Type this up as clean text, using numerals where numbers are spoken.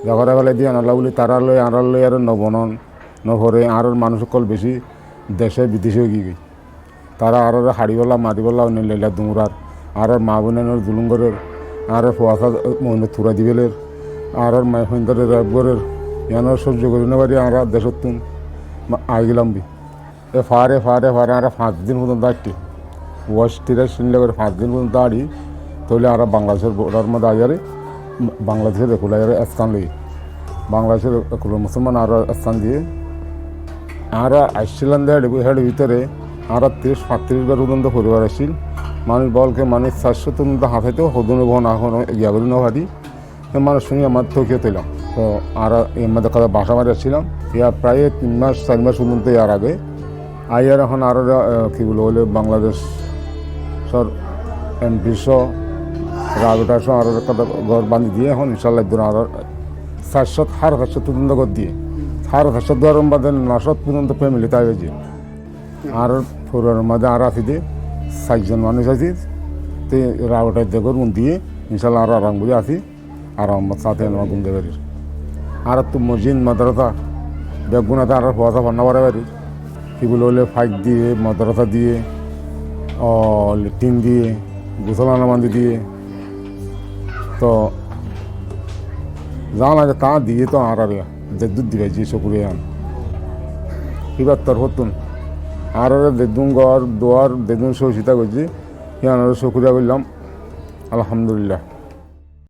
জগরে ফেলে দিয়ে আনালা বলি তারা লই আনার লই আর নবনন নভরে আর মানুষ সকল বেশি দেশে বিদেশেও গিয়ে তারা আর হাড়িবেলা মারিবেলা অন্য লেলা দুমরার আর মা বোনের জুলুঙ্গরের আর ফোয়াশা মনে থুরা দিবেলের আর মাইফিন্দরের র্যাবগরের ইয়ানোর সহ্য করি না পারি আর দেশত তুম আই গেলাম বি এ ফারে ফারে ফারে আর 5 দিন পর্যন্ত আসছি ওয়াশটিরা শুনলে করে 5 দিন পর্যন্ত আড়ি তাহলে আর বাংলাদেশের বর্ডার মধ্যে আজারে বাংলাদেশের একুলাইয়ের স্থান লই বাংলাদেশের একুলো মুসলমান আর স্থান দিয়ে আর আসছিলাম হেড ভিতরে আর 30-35 বার পর্যন্ত পরিবার আসছিল মানুষ বলকে মানুষ 400 পর্যন্ত হাতাইতেও হদুনো বহন এখন ইয়া করি না ভারি মানুষ শুনি আমার থকিয়ে তৈলাম তো আর এর মধ্যে কথা বাসা মারি আসছিলাম ইয়া প্রায় 3 মাস 4 মাস পর্যন্ত ইয়ার আগে আর এখন আরও কী বলবো বলে বাংলাদেশ সর এমপিস রাগটাস আরও একটা ঘর বান্ধি দিয়ে এখন ইনশাল্লাহ দূর আরও 400 পর্যন্ত ঘর দিয়ে 400 দুয়ার মধ্যে 900 পর্যন্ত ফ্যামিলি তাই হয়েছে আর পরিবারের মধ্যে আর আছি দিয়ে 4 জন মানুষ আছি তো রাগটার দেখর মন দিয়ে ইনশাল্লাহ আরও আরাম করে আছি আর আমার সাথে আমার ঘুমতে পারি আর তো মসজিদ মাদ্রাসা বেগুনাতে আর পয়সা বান্না পারে পারি কী বলে হলে ফাইক দিয়ে মাদ্রাসা দিয়ে টিন দিয়ে গোসলানা বান্ধি দিয়ে তো জানা লাগে তা দিয়ে তো আর দুধ দিবে যে চকুরে আন এবার তোর হতুন আর দেদুন গড় দোয়ার দেদুন সহিতা করছি ইয়ান চকুরিয়া করলাম আলহামদুলিল্লাহ।